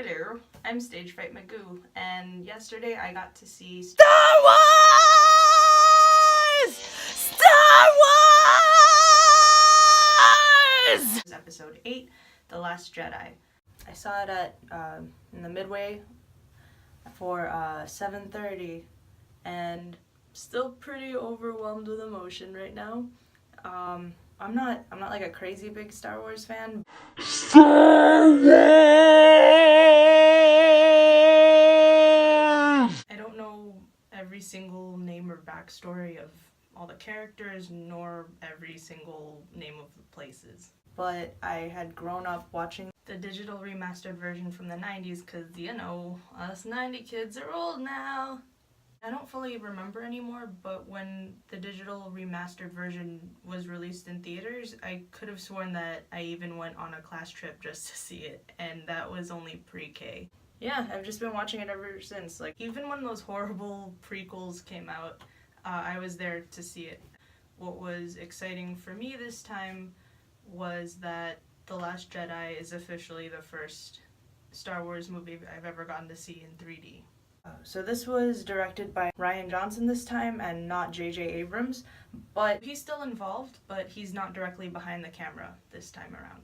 Hello, I'm Stage Fright Magoo, and yesterday I got to see Star Wars! Star Wars! Episode 8, The Last Jedi. I saw it at in the Midway for 7:30, and still pretty overwhelmed with emotion right now. I'm not like a crazy big Star Wars fan. Star Wars! I don't know every single name or backstory of all the characters, nor every single name of the places. But I had grown up watching the digital remastered version from the 90s because, you know, us 90 kids are old now. I don't fully remember anymore, but when the digital remastered version was released in theaters, I could have sworn that I even went on a class trip just to see it, and that was only pre-K. Yeah, I've just been watching it ever since. Like, even when those horrible prequels came out, I was there to see it. What was exciting for me this time was that The Last Jedi is officially the first Star Wars movie I've ever gotten to see in 3D. So this was directed by Rian Johnson this time and not J.J. Abrams, but he's still involved, but he's not directly behind the camera this time around.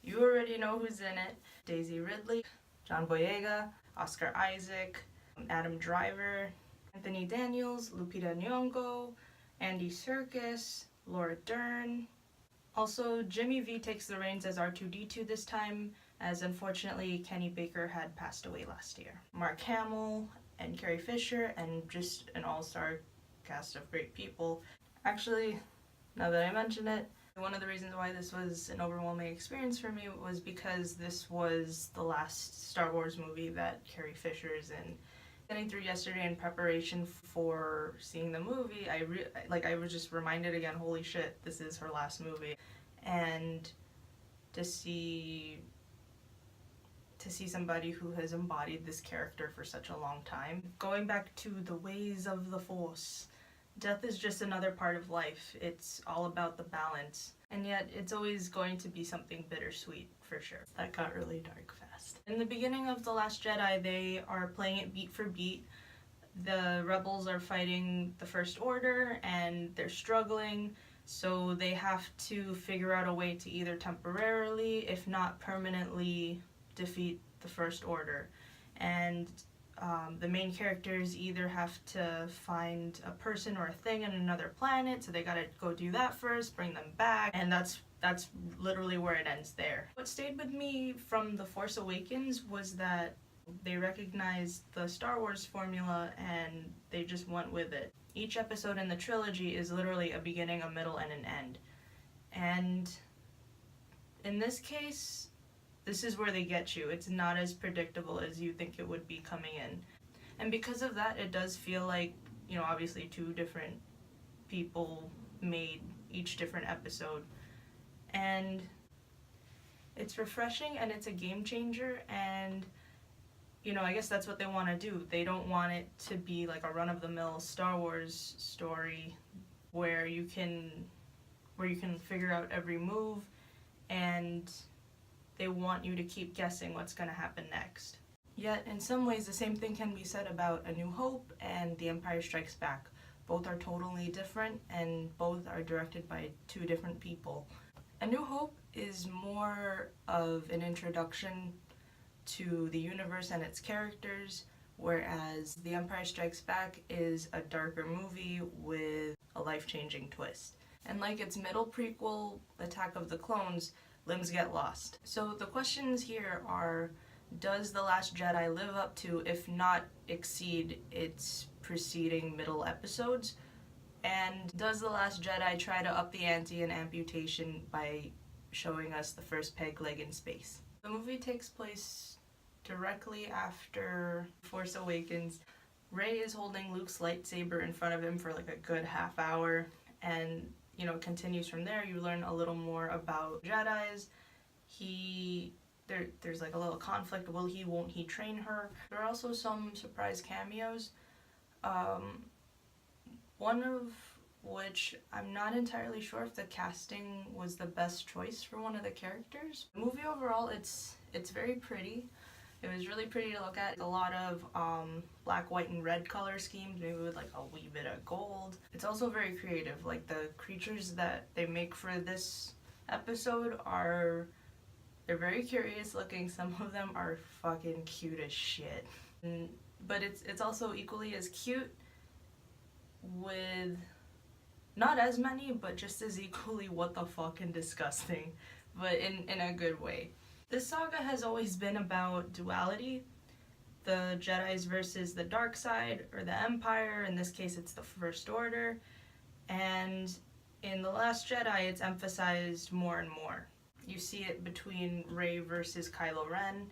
You already know who's in it. Daisy Ridley, John Boyega, Oscar Isaac, Adam Driver, Anthony Daniels, Lupita Nyong'o, Andy Serkis, Laura Dern. Also, Jimmy V takes the reins as R2-D2 this time, as unfortunately Kenny Baker had passed away last year. Mark Hamill and Carrie Fisher, and just an all-star cast of great people. Actually, now that I mention it, one of the reasons why this was an overwhelming experience for me was because this was the last Star Wars movie that Carrie Fisher is in. Getting through yesterday in preparation for seeing the movie, I was just reminded again, holy shit, this is her last movie. And to see somebody who has embodied this character for such a long time. Going back to the ways of the Force, death is just another part of life. It's all about the balance. And yet, it's always going to be something bittersweet, for sure. That got really dark fast. In the beginning of The Last Jedi, they are playing it beat for beat. The rebels are fighting the First Order, and they're struggling. So they have to figure out a way to either temporarily, if not permanently, defeat the First Order. And the main characters either have to find a person or a thing on another planet, so they gotta go do that first, bring them back, and that's literally where it ends there. What stayed with me from The Force Awakens was that they recognized the Star Wars formula and they just went with it. Each episode in the trilogy is literally a beginning, a middle, and an end. And in this case, this is where they get you. It's not as predictable as you think it would be coming in. And because of that, it does feel like, you know, obviously two different people made each different episode. And it's refreshing and it's a game changer, and you know, I guess that's what they want to do. They don't want it to be like a run-of-the-mill Star Wars story where you can figure out every move, and they want you to keep guessing what's going to happen next. Yet, in some ways, the same thing can be said about A New Hope and The Empire Strikes Back. Both are totally different, and both are directed by two different people. A New Hope is more of an introduction to the universe and its characters, whereas The Empire Strikes Back is a darker movie with a life-changing twist. And like its middle prequel, Attack of the Clones, limbs get lost. So the questions here are, does The Last Jedi live up to, if not exceed, its preceding middle episodes? And does The Last Jedi try to up the ante in amputation by showing us the first peg leg in space? The movie takes place directly after Force Awakens. Rey is holding Luke's lightsaber in front of him for like a good half hour, and you know, it continues from there. You learn a little more about Jedis. There's like a little conflict. Will he, won't he train her? There are also some surprise cameos. One of which I'm not entirely sure if the casting was the best choice for one of the characters. The movie overall, it's very pretty. It was really pretty to look at. A lot of black, white, and red color schemes, maybe with like a wee bit of gold. It's also very creative. Like the creatures that they make for this episode they're very curious looking. Some of them are fucking cute as shit. But it's also equally as cute with not as many, but just as equally what the fuck and disgusting, but in a good way. This saga has always been about duality, the Jedis versus the dark side, or the Empire. In this case, it's the First Order. And in The Last Jedi, it's emphasized more and more. You see it between Rey versus Kylo Ren,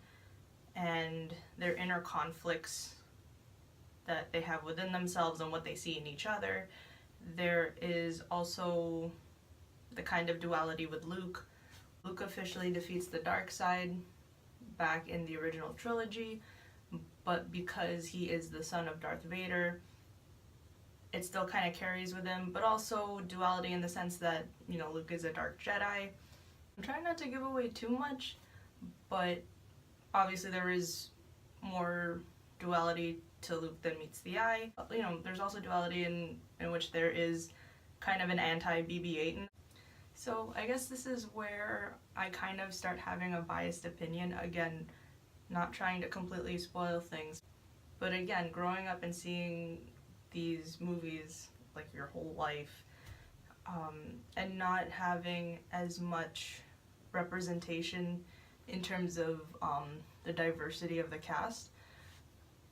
and their inner conflicts that they have within themselves and what they see in each other. There is also the kind of duality with Luke. Luke officially defeats the dark side back in the original trilogy, but because he is the son of Darth Vader, it still kind of carries with him, but also duality in the sense that, you know, Luke is a dark Jedi. I'm trying not to give away too much, but obviously there is more duality to Luke than meets the eye. You know, there's also duality in which there is kind of an anti-BB-8. So I guess this is where I kind of start having a biased opinion. Again, not trying to completely spoil things, but again, growing up and seeing these movies like your whole life, and not having as much representation in terms of the diversity of the cast.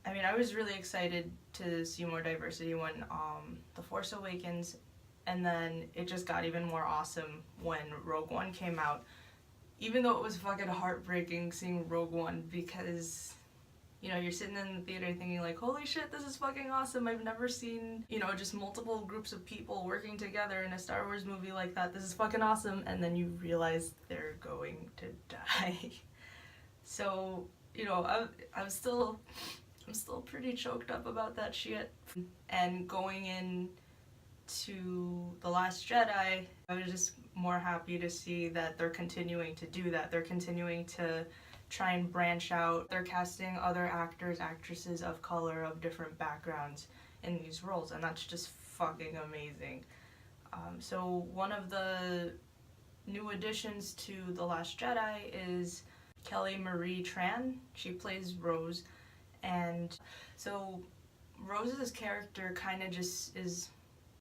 I mean, I was really excited to see more diversity when The Force Awakens, and then it just got even more awesome when Rogue One came out. Even though it was fucking heartbreaking seeing Rogue One, because, you know, you're sitting in the theater thinking like, holy shit, this is fucking awesome. I've never seen, you know, just multiple groups of people working together in a Star Wars movie like that. This is fucking awesome. And then you realize they're going to die. So, you know, I'm still pretty choked up about that shit. And going in to The Last Jedi, I was just more happy to see that they're continuing to do that. They're continuing to try and branch out. They're casting other actors, actresses of color, of different backgrounds in these roles, and that's just fucking amazing. So one of the new additions to The Last Jedi is Kelly Marie Tran. She plays Rose, and so Rose's character kind of just is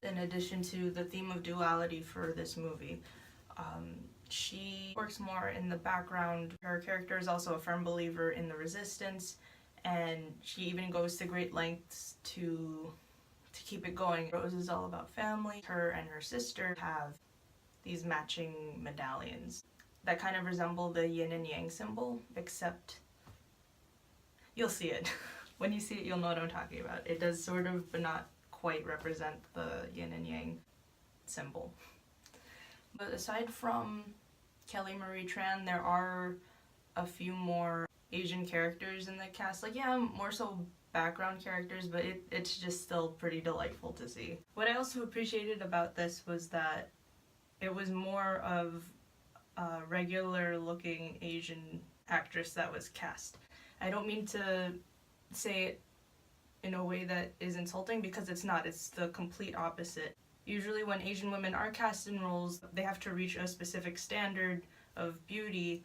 in addition to the theme of duality for this movie. She works more in the background. Her character is also a firm believer in the Resistance, and she even goes to great lengths to keep it going. Rose is all about family. Her and her sister have these matching medallions that kind of resemble the yin and yang symbol, except you'll see it. When you see it, you'll know what I'm talking about. It does sort of, but not quite represent the yin and yang symbol. But aside from Kelly Marie Tran, there are a few more Asian characters in the cast. Like, yeah, more so background characters, but it's just still pretty delightful to see. What I also appreciated about this was that it was more of a regular looking Asian actress that was cast. I don't mean to say it in a way that is insulting, because it's not. It's the complete opposite. Usually when Asian women are cast in roles, they have to reach a specific standard of beauty,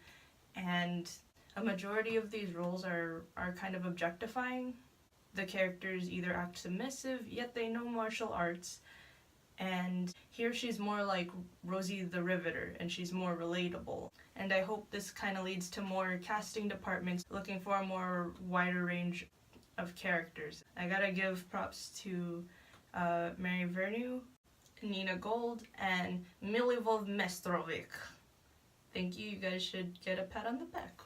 and a majority of these roles are kind of objectifying. The characters either act submissive, yet they know martial arts, and here she's more like Rosie the Riveter, and she's more relatable. And I hope this kind of leads to more casting departments looking for a more wider range of characters. I gotta give props to Mary Vernew, Nina Gold, and Milivoj Mestrovic. Thank you. You guys should get a pat on the back.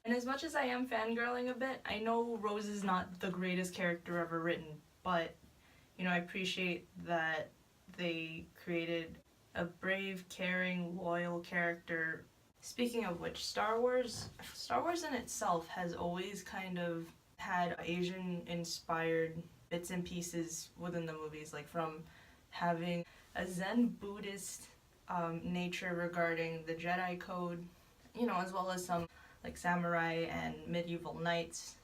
And as much as I am fangirling a bit, I know Rose is not the greatest character ever written, but, you know, I appreciate that they created a brave, caring, loyal character. Speaking of which, Star Wars in itself has always kind of had Asian-inspired bits and pieces within the movies, like from having a Zen Buddhist nature regarding the Jedi Code, you know, as well as some like samurai and medieval knights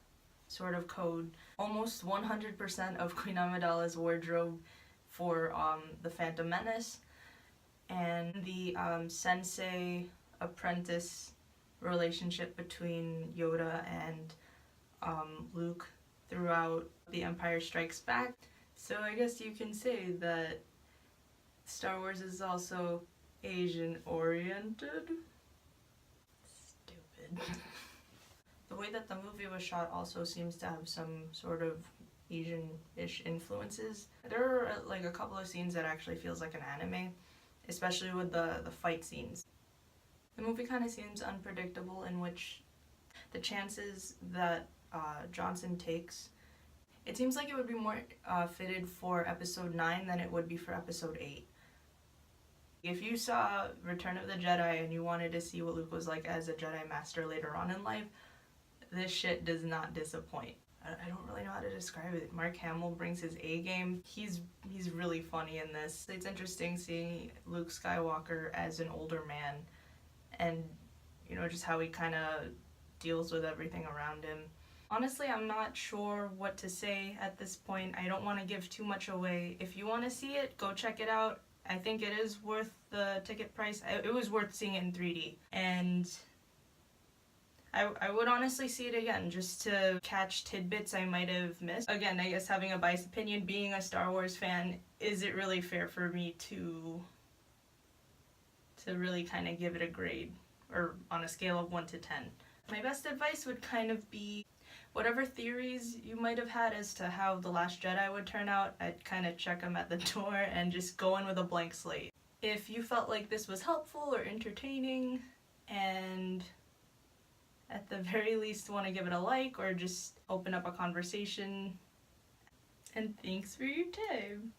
sort of code. Almost 100% of Queen Amidala's wardrobe for the Phantom Menace, and the sensei apprentice relationship between Yoda and Luke throughout The Empire Strikes Back. So I guess you can say that Star Wars is also Asian oriented. Stupid. The way that the movie was shot also seems to have some sort of Asian-ish influences. There are like a couple of scenes that actually feels like an anime, especially with the fight scenes. The movie kind of seems unpredictable, in which the chances that Johnson takes, it seems like it would be more fitted for episode 9 than it would be for episode 8. If you saw Return of the Jedi and you wanted to see what Luke was like as a Jedi Master later on in life, this shit does not disappoint. I don't really know how to describe it. Mark Hamill brings his A game. He's really funny in this. It's interesting seeing Luke Skywalker as an older man, and you know, just how he kind of deals with everything around him. Honestly, I'm not sure what to say at this point. I don't want to give too much away. If you want to see it, go check it out. I think it is worth the ticket price. It was worth seeing it in 3D. And I would honestly see it again, just to catch tidbits I might have missed. Again, I guess having a biased opinion, being a Star Wars fan, is it really fair for me to really kind of give it a grade, or on a scale of 1 to 10? My best advice would kind of be, whatever theories you might have had as to how The Last Jedi would turn out, I'd kind of check them at the door and just go in with a blank slate. If you felt like this was helpful or entertaining, and at the very least want to give it a like or just open up a conversation, and thanks for your time.